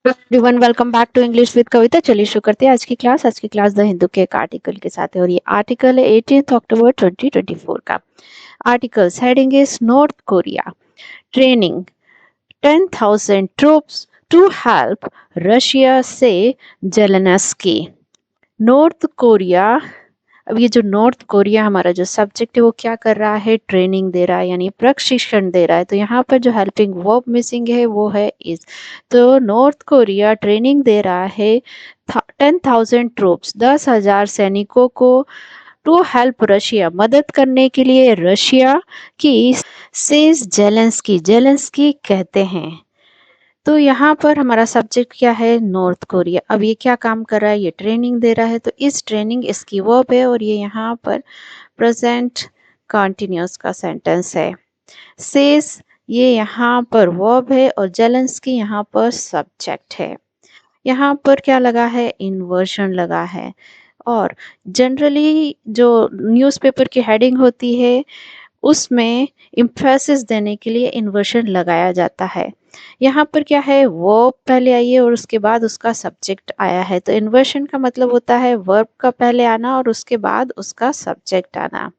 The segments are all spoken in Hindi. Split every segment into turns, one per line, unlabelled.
Everyone welcome back to English with Kavita. चलिए शुरू करते हैं आज की क्लास द हिंदू के एक आर्टिकल के साथ है और ये आर्टिकल है 18 अक्टूबर 2024 का। Articles heading is North Korea training 10,000 troops to help Russia says Zelensky. North Korea, अब ये जो नॉर्थ कोरिया हमारा जो सब्जेक्ट है वो क्या कर रहा है, ट्रेनिंग दे रहा है यानी प्रशिक्षण दे रहा है। तो यहाँ पर जो हेल्पिंग वर्ब मिसिंग है वो है इज। तो नॉर्थ कोरिया ट्रेनिंग दे रहा है 10,000 ट्रूप्स 10,000 सैनिकों को टू हेल्प रशिया मदद करने के लिए रशिया की सेज जेलेंस्की। जेलेंस्की कहते हैं। तो यहाँ पर हमारा सब्जेक्ट क्या है, नॉर्थ कोरिया। अब ये क्या काम कर रहा है, ये ट्रेनिंग दे रहा है। तो इस ट्रेनिंग इसकी वर्ब है और ये यहाँ पर प्रेजेंट कंटिन्यूअस का सेंटेंस है। सेज ये यहाँ पर वर्ब है और जेलेंस्की यहाँ पर सब्जेक्ट है। यहाँ पर क्या लगा है, इन्वर्शन लगा है। और जनरली जो न्यूज़पेपर की हेडिंग होती है उसमें इम्फेसिस देने के लिए इन्वर्शन लगाया जाता है। यहाँ पर क्या है, वर्ब पहले आई है और उसके बाद उसका सब्जेक्ट आया है। तो इन्वर्शन का मतलब होता है वर्ब का पहले आना और उसके बाद उसका सब्जेक्ट आना।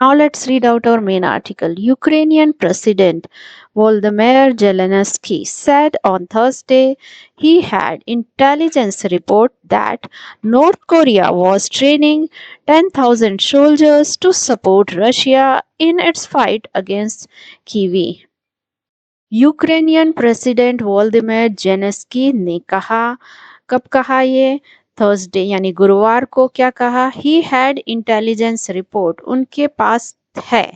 Now let's read out our main article. Ukrainian President Volodymyr Zelensky said on Thursday he had intelligence report that North Korea was training 10,000 soldiers to support Russia in its fight against Kyiv. Ukrainian president Volodymyr Zelensky ने कहा, कब कहा ये, थर्सडे यानी गुरुवार को क्या कहा, ही हैड इंटेलिजेंस रिपोर्ट, उनके पास है,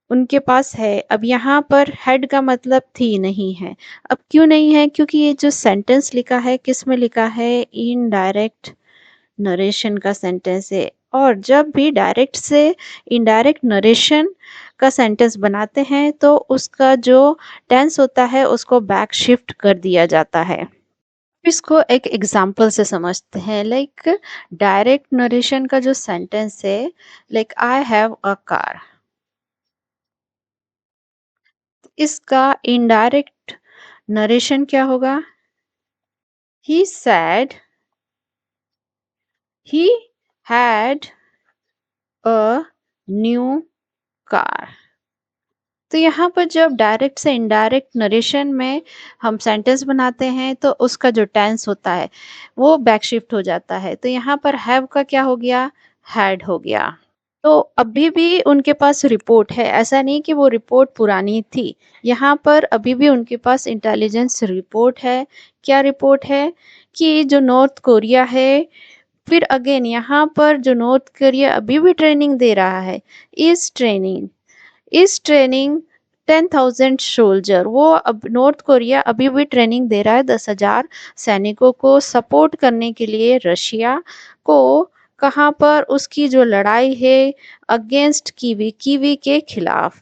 उनके पास है। अब यहाँ पर हेड का मतलब थी नहीं है। अब क्यों नहीं है, क्योंकि ये जो सेंटेंस लिखा है किस में लिखा है, इनडायरेक्ट नरेशन का सेंटेंस है। और जब भी डायरेक्ट से इनडायरेक्ट नरेशन का सेंटेंस बनाते हैं तो उसका जो टेंस होता है उसको बैक शिफ्ट कर दिया जाता है। इसको एक एग्जाम्पल से समझते हैं। लाइक डायरेक्ट नरेशन का जो सेंटेंस है, like I have a car, इसका इनडायरेक्ट नरेशन क्या होगा, he said he had a new car. तो यहाँ पर जब डायरेक्ट से इनडायरेक्ट नरेशन में हम सेंटेंस बनाते हैं तो उसका जो टेंस होता है वो बैक शिफ्ट हो जाता है। तो यहाँ पर हैव का क्या हो गया, हैड हो गया। तो अभी भी उनके पास रिपोर्ट है, ऐसा नहीं कि वो रिपोर्ट पुरानी थी। यहाँ पर अभी भी उनके पास इंटेलिजेंस रिपोर्ट है। क्या रिपोर्ट है, कि जो नॉर्थ कोरिया है, फिर अगेन यहाँ पर जो नॉर्थ कोरिया अभी भी ट्रेनिंग दे रहा है, इस ट्रेनिंग 10,000 सोल्जर, वो अब नॉर्थ कोरिया अभी भी ट्रेनिंग दे रहा है 10,000 सैनिकों को सपोर्ट करने के लिए रशिया को। कहाँ पर, उसकी जो लड़ाई है अगेंस्ट कीवी, कीवी के खिलाफ।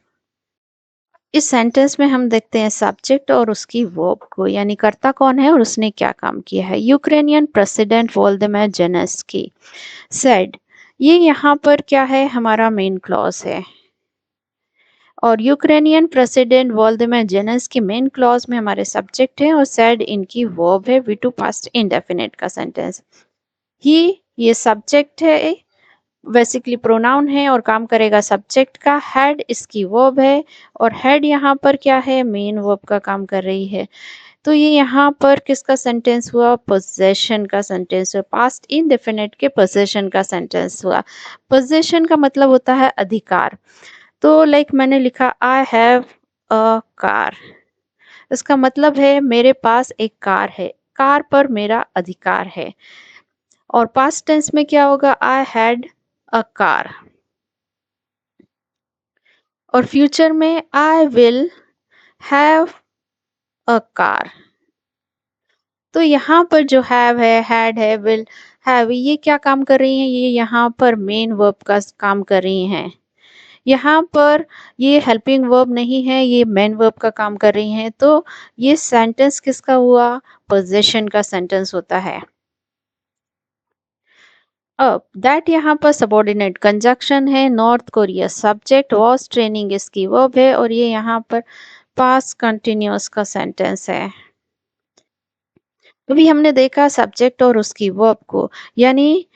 इस सेंटेंस में हम देखते हैं सब्जेक्ट और उसकी वर्ब को, यानी कर्ता कौन है और उसने क्या काम किया है। Ukrainian president Volodymyr Zelensky said, ये यहाँ पर क्या है, हमारा मेन क्लॉज है। और Ukrainian president Volodymyr Zelensky main clause में हमारे सब्जेक्ट है और सेड इनकी वर्ब है, वी टू पास्ट इंडेफिनिट का सेंटेंस। ही ये सब्जेक्ट है, बेसिकली प्रोनाउन है और काम करेगा सब्जेक्ट का। हैड इसकी वर्ब है और हैड यहाँ पर क्या है, मेन वर्ब का काम कर रही है। तो ये यहाँ पर किसका सेंटेंस हुआ, पोजेशन का सेंटेंस हुआ, पास्ट इंडेफिनिट के पोजेशन का सेंटेंस हुआ। पोजेशन का मतलब होता है अधिकार। तो लाइक मैंने लिखा आई हैव अ कार, इसका मतलब है मेरे पास एक कार है, कार पर मेरा अधिकार है। और पास्ट टेंस में क्या होगा, आई हैड अ कार। और फ्यूचर में I will have a car. तो यहाँ पर जो हैव है, हैड है, विल हैव, ये क्या काम कर रही हैं, ये यहाँ पर मेन वर्ब का काम कर रही हैं। यहाँ पर ये हेल्पिंग वर्ब नहीं है, ये मेन वर्ब का काम कर रही हैं। तो ये सेंटेंस किसका हुआ, पोजेशन का सेंटेंस होता है। अब दैट यहाँ पर सबॉर्डिनेट कंजक्शन है, north Korea subject, was training इसकी वर्ब है और ये यहाँ पर पास्ट कंटिन्यूअस का सेंटेंस है। अभी हमने देखा सब्जेक्ट और उसकी वर्ब को, यानी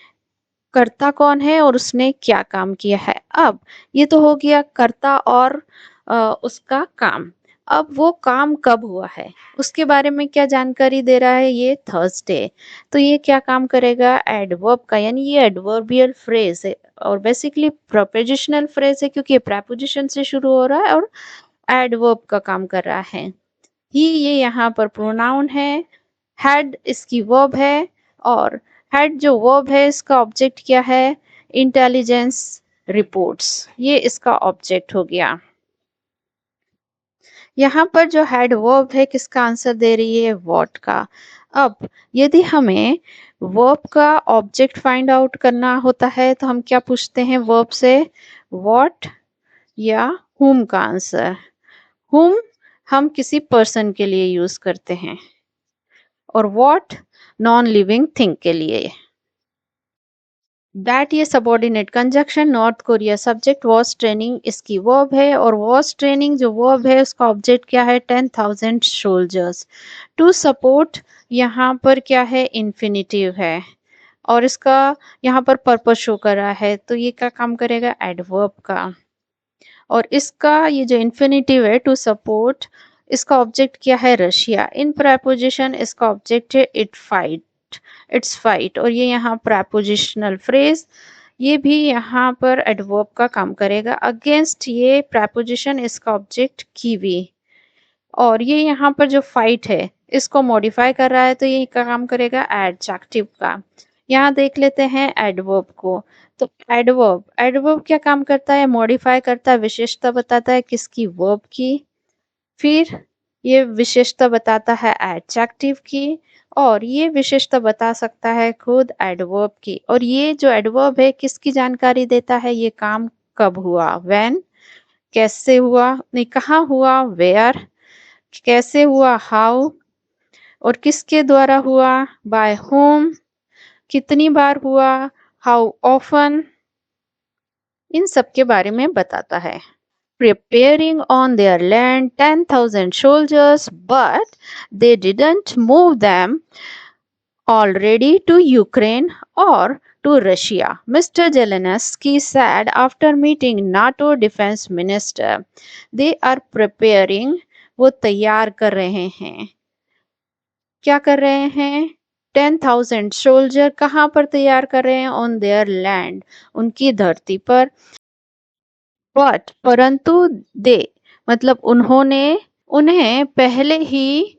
कर्ता कौन है और उसने क्या काम किया है। अब ये तो हो गया कर्ता और उसका काम। अब वो काम कब हुआ है उसके बारे में क्या जानकारी दे रहा है ये थर्सडे। तो ये क्या काम करेगा एडवर्ब का, यानी ये एडवर्बियल फ्रेज है और बेसिकली प्रपोजिशनल फ्रेज है क्योंकि ये प्रेपोजिशन से शुरू हो रहा है और एडवर्ब का काम कर रहा है। ही ये यहाँ पर प्रोनाउन है, हैड इसकी वर्ब है और हैड जो वर्ब है इसका ऑब्जेक्ट क्या है इंटेलिजेंस रिपोर्ट्स, ये इसका ऑब्जेक्ट हो गया। यहाँ पर जो हैड वर्ब है किसका आंसर दे रही है व्हाट का। अब यदि हमें वर्ब का ऑब्जेक्ट फाइंड आउट करना होता है तो हम क्या पूछते हैं वर्ब से, व्हाट या हुम का आंसर। हुम हम किसी पर्सन के लिए यूज करते हैं और व्हाट नॉन लिविंग थिंग के लिए। दैट ये subordinate conjunction, north Korea subject, was training इसकी वर्ब है और वॉज ट्रेनिंग जो वर्ब है उसका ऑब्जेक्ट क्या है 10,000 सोल्जर्स। टू सपोर्ट यहाँ पर क्या है इन्फिनिटिव है और इसका यहाँ पर पर्पस शो कर रहा है तो ये क्या काम करेगा एडवर्ब का। और इसका ये जो इन्फिनिटिव है टू सपोर्ट इसका ऑब्जेक्ट क्या है रशिया। इन प्रेपोजिशन इसका ऑब्जेक्ट है इट्स फाइट और ये यहाँ प्रेपोजिशनल फ्रेज ये भी यहाँ पर एडवर्ब का काम करेगा। अगेंस्ट ये प्रेपोजिशन इसका ऑब्जेक्ट कीवी और ये यहाँ पर जो फाइट है इसको मॉडिफाई कर रहा है तो ये का काम करेगा एडजेक्टिव का। यहाँ देख लेते हैं एडवर्ब को। तो एडवर्ब एडवर्ब क्या काम करता है मॉडिफाई करता है, विशेषता बताता है किसकी वर्ब की, फिर ये विशेषता बताता है एडजेक्टिव की और ये विशेषता बता सकता है खुद एडवर्ब की। और ये जो एडवर्ब है किसकी जानकारी देता है ये काम कब हुआ व्हेन, कैसे हुआ नहीं कहाँ हुआ वेयर, कैसे हुआ हाउ और किसके द्वारा हुआ बाय होम, कितनी बार हुआ हाउ ऑफन, इन सब के बारे में बताता है। Preparing on their land 10,000 soldiers, but they didn't move them already to Ukraine or to Russia, Mr. Zelensky said after meeting NATO defense minister. They are preparing, वो तैयार कर रहे हैं, क्या कर रहे हैं 10,000 सोल्जर कहाँ पर तैयार कर रहे हैं ऑन देयर लैंड, उनकी धरती पर। बट परंतु दे मतलब उन्होंने उन्हें पहले ही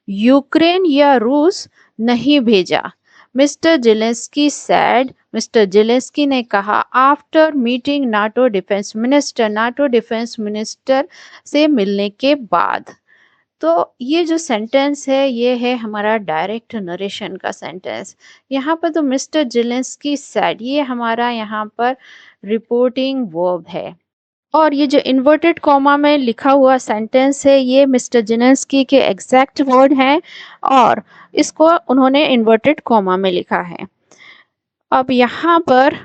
यूक्रेन या रूस नहीं भेजा। Mister Zelensky sad mister Zelensky ने कहा after meeting NATO defence minister से मिलने के बाद। तो ये जो सेंटेंस है ये है हमारा डायरेक्ट नरेशन का सेंटेंस। यहाँ पर तो मिस्टर जेलेंस्की सैड ये हमारा यहाँ पर रिपोर्टिंग वर्ब है और ये जो इन्वर्टेड कॉमा में लिखा हुआ सेंटेंस है ये मिस्टर जेलेंस्की के एग्जैक्ट वर्ड हैं और इसको उन्होंने इन्वर्टेड कॉमा में लिखा है। अब यहाँ पर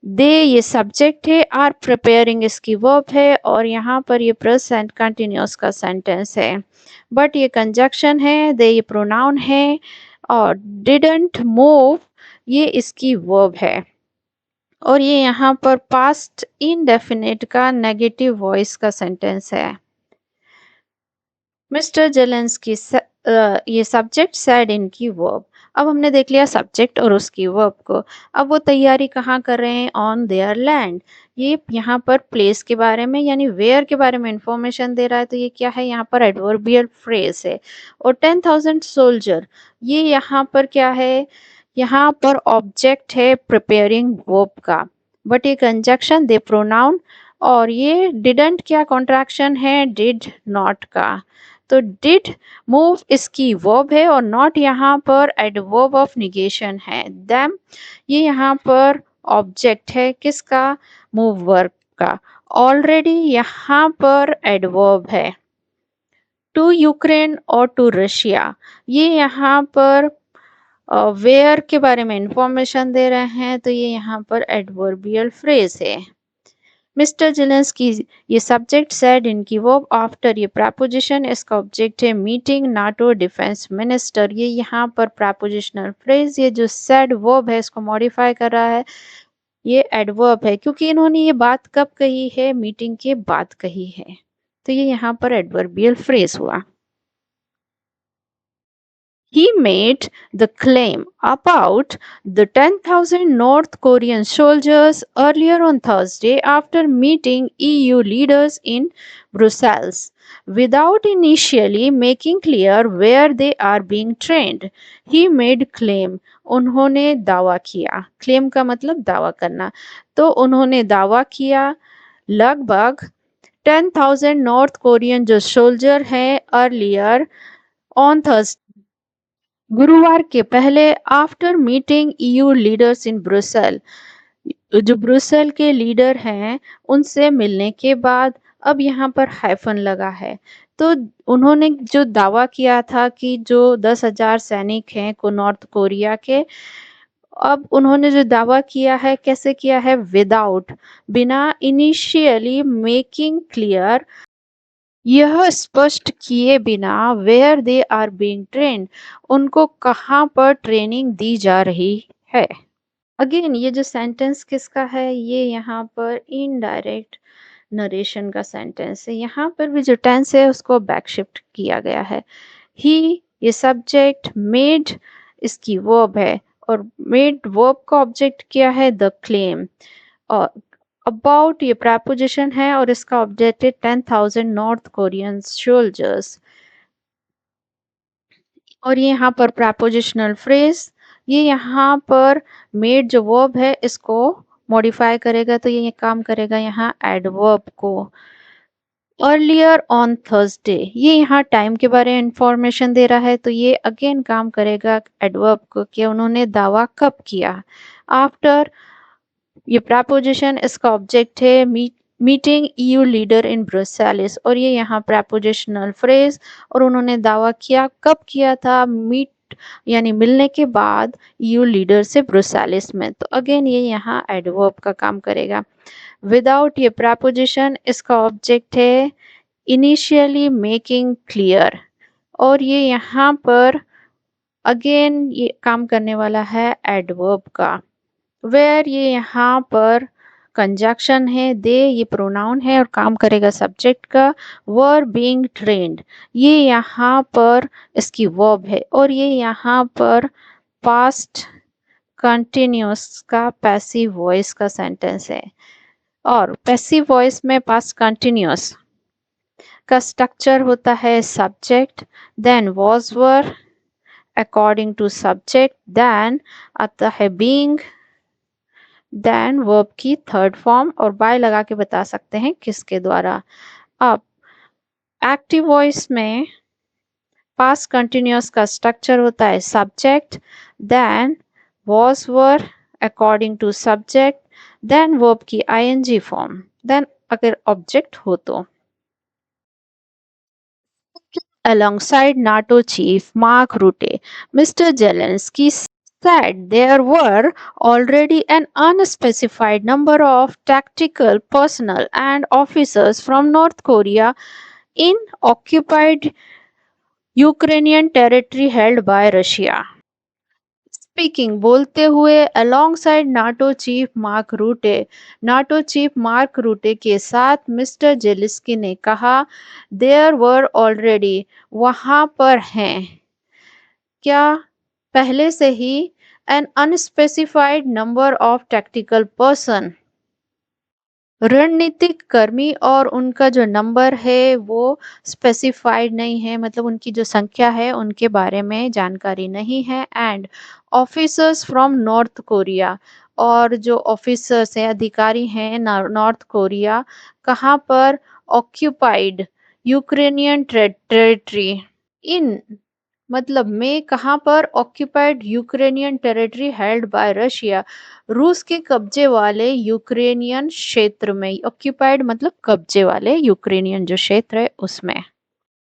दे ये सब्जेक्ट है, आर प्रिपेयरिंग इसकी वर्ब है और यहाँ पर ये प्रेजेंट कंटिन्यूअस का सेंटेंस है। बट ये कंजक्शन है, दे ये प्रोनाउन है और डिडंट मूव ये इसकी वर्ब है और ये यहाँ पर पास्ट इनडेफिनिट का नेगेटिव वॉइस का सेंटेंस है। मिस्टर जेलेंस्की ये सब्जेक्ट सैड इनकी वर्ब। अब हमने देख लिया सब्जेक्ट और उसकी वर्ब को। अब वो तैयारी कहाँ कर रहे हैं ऑन देयर लैंड, ये यहाँ पर प्लेस के बारे में यानी वेयर के बारे में इंफॉर्मेशन दे रहा है तो ये क्या है यहाँ पर एडवर्बियल फ्रेज है। और 10,000 सोल्जर ये यहाँ पर क्या है यहाँ पर ऑब्जेक्ट है प्रिपेयरिंग वर्ब का बट ये कंजक्शन दे प्रोनाउन और ये डिडंट क्या कॉन्ट्रैक्शन है डिड नॉट का। तो डिड मूव इसकी वर्ब है और नॉट यहाँ पर एडवर्ब ऑफ निगेशन है। देम ये यहाँ पर ऑब्जेक्ट है किसका मूव वर्ब का। ऑलरेडी यहाँ पर एडवर्ब है। टू यूक्रेन और टू रशिया ये यहाँ पर वेयर के बारे में इंफॉर्मेशन दे रहे हैं तो ये यहाँ पर एडवर्बियल फ्रेज है। मिस्टर जेलेंस्की, ये सब्जेक्ट सेड इनकी वर्ब आफ्टर, ये प्रपोजिशन, इसका ऑब्जेक्ट है मीटिंग नाटो डिफेंस मिनिस्टर। ये यहाँ पर प्रपोजिशनल फ्रेज, ये जो सेड वर्ब है इसको मॉडिफाई कर रहा है, ये एडवर्ब है क्योंकि इन्होंने ये बात कब कही है, मीटिंग के बाद कही है, तो ये यहाँ पर एडवर्बियल फ्रेज हुआ। He made the claim about the 10,000 North Korean soldiers earlier on Thursday after meeting EU leaders in Brussels, without initially making clear where they are being trained. He made claim. उन्होंने दावा किया। क्लेम का मतलब दावा करना। तो उन्होंने दावा किया लगभग 10,000 नॉर्थ कोरियन जो सोल्जर हैं अर्लियर ऑन थर्सडे, गुरुवार के पहले, after meeting EU leaders in Brussels, जो ब्रुसेल के लीडर हैं उनसे मिलने के बाद, अब यहाँ पर हाइफन लगा है, तो उन्होंने जो दावा किया था कि जो 10,000 सैनिक हैं को नॉर्थ कोरिया के, अब उन्होंने जो दावा किया है कैसे किया है, विदाउट, बिना इनिशियली मेकिंग क्लियर, यह स्पष्ट किए बिना, where they are being trained, उनको कहाँ पर ट्रेनिंग दी जा रही है। अगेन ये जो सेंटेंस किसका है, ये यहाँ पर इनडायरेक्ट नरेशन का सेंटेंस है। यहाँ पर भी जो टेंस है उसको बैक शिफ्ट किया गया है। ही ये सब्जेक्ट, मेड इसकी वर्ब है और मेड वर्ब का ऑब्जेक्ट क्या है, द क्लेम, और अबाउट ये प्रपोजिशन है और इसका ऑब्जेक्ट है 10,000 नॉर्थ कोरियन सोल्जर्स, और ये यहाँ पर प्रपोजिशनल फ्रेज, ये यहाँ पर मेड जो वर्ब है इसको मॉडिफाई करेगा, तो ये काम करेगा यहाँ एडवर्ब को। अर्लियर ऑन थर्सडे, ये यहाँ टाइम के बारे में इंफॉर्मेशन दे रहा है, तो ये अगेन काम करेगा एडवर्ब को कि उन्होंने दावा कब किया। आफ्टर ये प्रपोजिशन, इसका ऑब्जेक्ट है मीटिंग ईयू लीडर इन ब्रुसेलिस, और ये यहाँ प्रपोजिशनल फ्रेज, और उन्होंने दावा किया कब किया था, मीट यानी मिलने के बाद ईयू लीडर से ब्रुसेलिस में, तो अगेन ये यहाँ एडवर्ब का काम करेगा। विदाउट ये प्रपोजिशन, इसका ऑब्जेक्ट है इनिशियली मेकिंग क्लियर, और ये यहाँ पर अगेन ये काम करने वाला है एडवर्ब का। वेयर ये यहाँ पर कंजक्शन है, दे ये प्रोनाउन है और काम करेगा सब्जेक्ट का। वर बीइंग ट्रेन्ड, ये यहाँ पर इसकी वर्ब है, और ये यहाँ पर पास्ट कंटिन्यूस का पैसिव वॉइस का सेंटेंस है, और पैसिव वॉइस में पास्ट कंटिन्यूस का स्ट्रक्चर होता है subject, then was were, according to subject, then आता है बीइंग, देन वर्ब की थर्ड फॉर्म, और बाय लगा के बता सकते हैं किसके द्वारा। अब एक्टिव वॉइस में पास्ट कंटिन्यूअस का स्ट्रक्चर होता है subject, then was were, according to subject, then verb की आईएनजी फॉर्म, देन अगर ऑब्जेक्ट हो तो। Alongside NATO chief Mark Rutte, Mr. Zelensky said there were already an unspecified number of tactical personnel and officers from North Korea in occupied Ukrainian territory held by Russia. Speaking, बोलते हुए alongside NATO chief mark रूटे, NATO chief mark रूटे के साथ मिस्टर जेलिस्की ने कहा, देयर वर ऑलरेडी, वहां पर हैं, क्या पहले से ही, an unspecified number of tactical person, रणनीतिक कर्मी, और उनका जो नंबर है वो स्पेसिफाइड नहीं है, मतलब उनकी जो संख्या है उनके बारे में जानकारी नहीं है। And officers from north Korea, और जो ऑफिसर्स हैं, अधिकारी हैं नॉर्थ कोरिया, कहाँ पर, ऑक्यूपाइड यूक्रेनियन टेरिटरी, इन मतलब में, कहाँ पर, occupied Ukrainian territory held by Russia, रूस के कब्जे वाले यूक्रेनियन क्षेत्र में, ऑक्यूपाइड मतलब कब्जे वाले, यूक्रेनियन जो क्षेत्र है उसमें।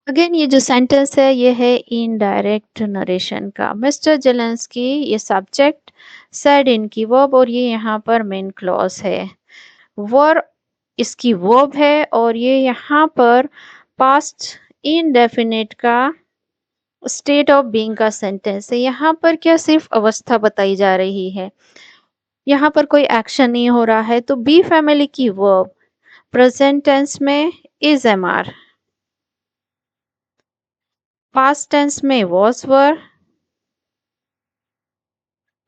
अगेन ये जो सेंटेंस है ये है इनडायरेक्ट नरेशन का। मिस्टर जेलेंस्की ये सब्जेक्ट, सेड इनकी वर्ब, और ये यहाँ पर मेन क्लॉज है। वर इसकी वर्ब है और ये यहाँ पर पास्ट इंडेफिनिट का स्टेट ऑफ बीइंग का सेंटेंस है। यहाँ पर क्या सिर्फ अवस्था बताई जा रही है, यहाँ पर कोई एक्शन नहीं हो रहा है। तो बी फैमिली की वर्ब प्रेजेंट टेंस में is am are, past tense में वॉज वर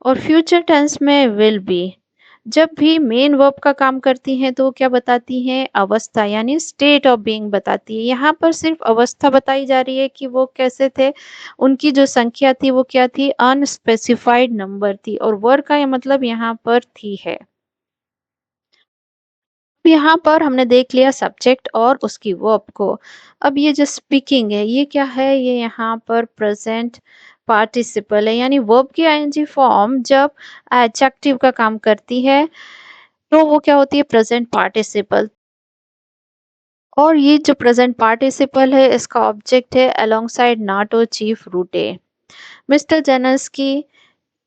और फ्यूचर टेंस में विल बी। जब भी मेन वर्ब का काम करती हैं तो वो क्या बताती हैं, अवस्था यानी स्टेट ऑफ बीइंग बताती है। यहाँ पर सिर्फ अवस्था बताई जा रही है कि वो कैसे थे, उनकी जो संख्या थी वो क्या थी, अनस्पेसिफाइड नंबर थी और वर का ये मतलब यहाँ पर थी है। यहाँ पर हमने देख लिया सब्जेक्ट और उसकी वर्ब को। अब ये जो स्पीकिंग है ये क्या है, ये यहाँ पर प्रेजेंट पार्टिसिपल है यानी वर्ब की आईएनजी फॉर्म जब एडजेक्टिव का काम करती है तो वो क्या होती है, प्रेजेंट पार्टिसिपल। और ये जो प्रेजेंट पार्टिसिपल है इसका ऑब्जेक्ट है alongside NATO chief Rutte. Mister जेनस की,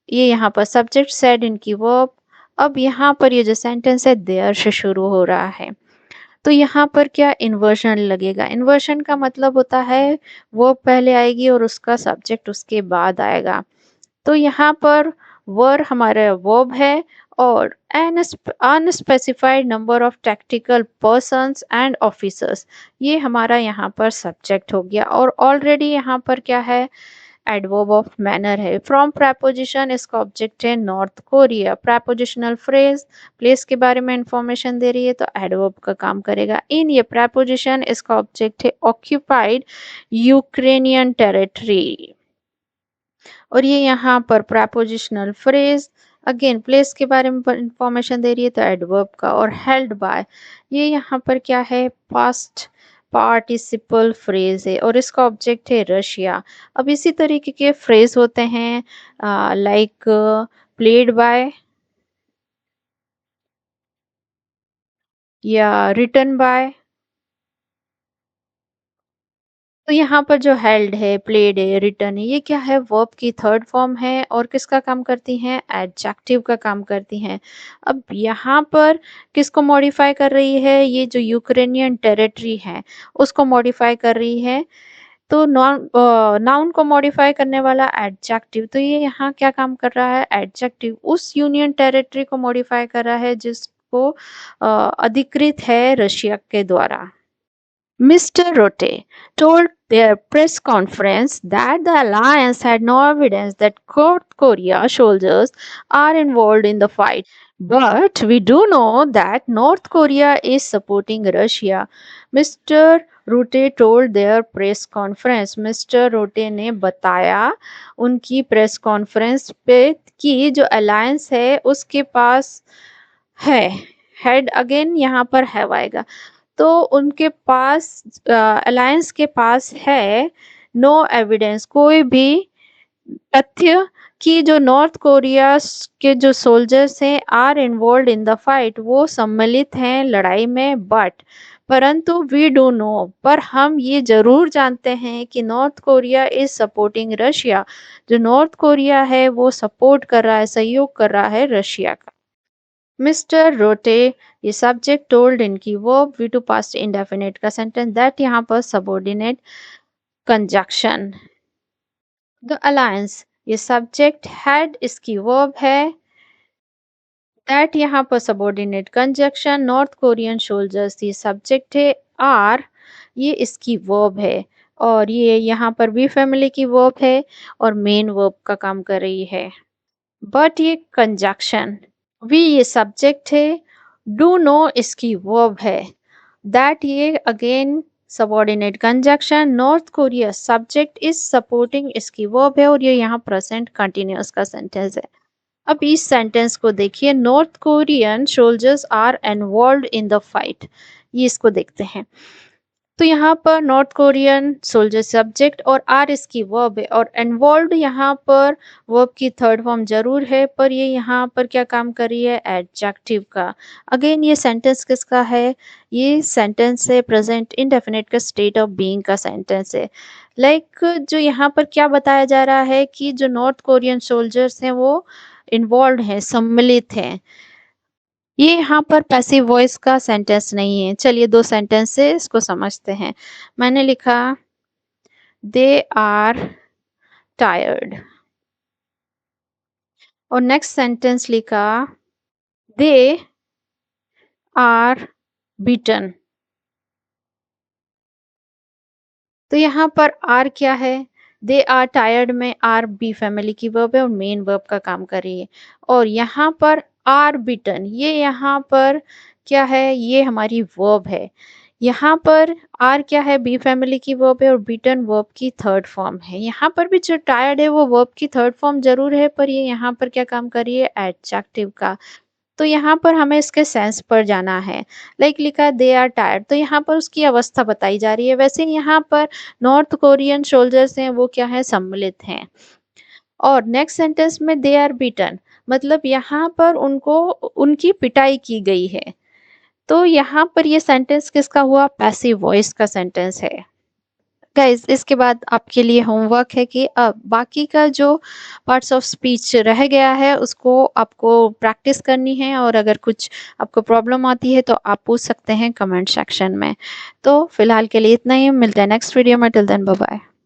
ये यहाँ पर सब्जेक्ट सेड इनकी वर्ब। अब यहाँ पर ये जो सेंटेंस है देयर से शुरू हो रहा है तो यहाँ पर क्या इन्वर्शन लगेगा। इन्वर्शन का मतलब होता है वर्ब पहले आएगी और उसका सब्जेक्ट उसके बाद आएगा। तो यहाँ पर वर हमारा वर्ब है और unspecified number of tactical persons and officers ये हमारा यहाँ पर सब्जेक्ट हो गया। और ऑलरेडी यहाँ पर क्या है, एडवर्ब ऑफ मैनर है। फ्रॉम प्रेपोजिशन इसका ऑब्जेक्ट है north Korea. Prepositional phrase place के बारे में इंफॉर्मेशन दे रही है तो एडवर्ब का काम करेगा। इन ये प्रेपोजिशन इसका ऑब्जेक्ट है ऑक्यूपाइड यूक्रेनियन टेरिटरी। और ये यहाँ पर प्रेपोजिशनल फ्रेज अगेन प्लेस के बारे में इंफॉर्मेशन दे रही है तो एडवर्ब का। और हेल्ड बाय ये यहाँ पर क्या है, पास्ट पार्टिसिपल फ्रेज है और इसका ऑब्जेक्ट है रशिया। अब इसी तरीके के फ्रेज होते हैं लाइक प्लेड बाय या रिटन बाय। तो यहाँ पर जो हेल्ड है, प्लेड है, रिटन है, ये क्या है, वर्ब की थर्ड फॉर्म है और किसका काम करती हैं, एडजेक्टिव का काम करती हैं। अब यहाँ पर किसको मॉडिफाई कर रही है, ये जो यूक्रेनियन टेरिटरी है उसको मॉडिफाई कर रही है। तो नाउन को मॉडिफाई करने वाला एडजेक्टिव, तो ये यहाँ क्या काम कर रहा है, एडजेक्टिव उस यूनियन टेरिटरी को मॉडिफाई कर रहा है जिसको अधिकृत है रशिया के द्वारा। Mr. Rotte told their press conference that the alliance had no evidence that South Korea soldiers are involved in the fight. But we do know that North Korea is supporting Russia. Mr. Rutte told their press conference. Mr. Rutte ने बताया उनकी प्रेस कॉन्फ्रेंस पे कि जो अलायंस है उसके पास है, हेड अगेन यहाँ पर हैव आएगा। तो उनके पास अलायंस के पास है नो एविडेंस, कोई भी तथ्य कि जो नॉर्थ कोरिया के जो सोल्जर्स हैं are involved in the fight, वो सम्मिलित हैं लड़ाई में। बट परंतु वी डू नो, पर हम ये जरूर जानते हैं कि north Korea is supporting Russia, जो नॉर्थ कोरिया है वो सपोर्ट कर रहा है, सहयोग कर रहा है रशिया का। मिस्टर रोटे, ये सब्जेक्ट टोल्ड इनकी verb V two past indefinite का सेंटेंस दैट यहाँ पर सबॉर्डिनेट कंजक्शन। द अलायंस, ये सब्जेक्ट हैड इसकी वर्ब है, दैट यहाँ पर subordinate conjunction. North Korean soldiers ये सब्जेक्ट है, आर ये इसकी वर्ब है और ये यहाँ पर बी फैमिली की वर्ब है और मेन वर्ब का काम कर रही है। बट ये कंजक्शन, वी ये सब्जेक्ट है, डू नो इसकी वर्ब है, दैट ये again subordinate conjunction. North Korea subject is supporting इसकी वर्ब है और ये यहाँ प्रेजेंट कंटिन्यूअस का सेंटेंस है। अब इस सेंटेंस को देखिए, North Korean soldiers are involved in the fight, ये इसको देखते हैं। तो यहाँ पर नॉर्थ कोरियन सोल्जर सब्जेक्ट और आर इसकी वर्ब है और इन्वॉल्व यहाँ पर वर्ब की थर्ड फॉर्म जरूर है, पर ये यहाँ पर क्या काम कर रही है, एडजेक्टिव का। अगेन ये सेंटेंस किसका है, ये सेंटेंस है प्रेजेंट इंडेफिनिट का स्टेट ऑफ बीइंग का सेंटेंस है। लाइक जो यहाँ पर क्या बताया जा रहा है कि जो नॉर्थ कोरियन सोल्जर्स हैं वो इन्वॉल्व हैं, सम्मिलित हैं। ये यहाँ पर पैसिव वॉइस का सेंटेंस नहीं है। चलिए 2 सेंटेंस से इसको समझते हैं। मैंने लिखा दे आर टायर्ड और नेक्स्ट सेंटेंस लिखा दे आर बीटन। तो यहाँ पर आर क्या है? दे आर टायर्ड में आर बी फैमिली की वर्ब है और मेन वर्ब का काम कर रही है। और यहाँ पर आर बीटन, ये यहाँ पर क्या है? ये हमारी वर्ब है। यहाँ पर आर क्या है? बी फैमिली की वर्ब है और बीटन वर्ब की थर्ड फॉर्म है। यहाँ पर भी जो टायर्ड है वो वर्ब की थर्ड फॉर्म जरूर है, पर ये यहाँ पर क्या काम कर रही है? एडजेक्टिव का। तो यहाँ पर हमें इसके सेंस पर जाना है। लाइक लिखा है दे आर टायर्ड, तो यहाँ पर उसकी अवस्था बताई जा रही है। वैसे यहाँ पर नॉर्थ कोरियन सोल्जर्स हैं, वो क्या है? सम्मिलित हैं। और नेक्स्ट सेंटेंस में दे आर बीटन, मतलब यहाँ पर उनको उनकी पिटाई की गई है। तो यहाँ पर ये सेंटेंस किसका हुआ? पैसिव वॉइस का सेंटेंस है। गाइस, इसके बाद आपके लिए होमवर्क है कि अब बाकी का जो पार्ट्स ऑफ स्पीच रह गया है उसको आपको प्रैक्टिस करनी है, और अगर कुछ आपको प्रॉब्लम आती है तो आप पूछ सकते हैं कमेंट सेक्शन में। तो फिलहाल के लिए इतना ही, मिलते हैं नेक्स्ट वीडियो में। Till then bye bye.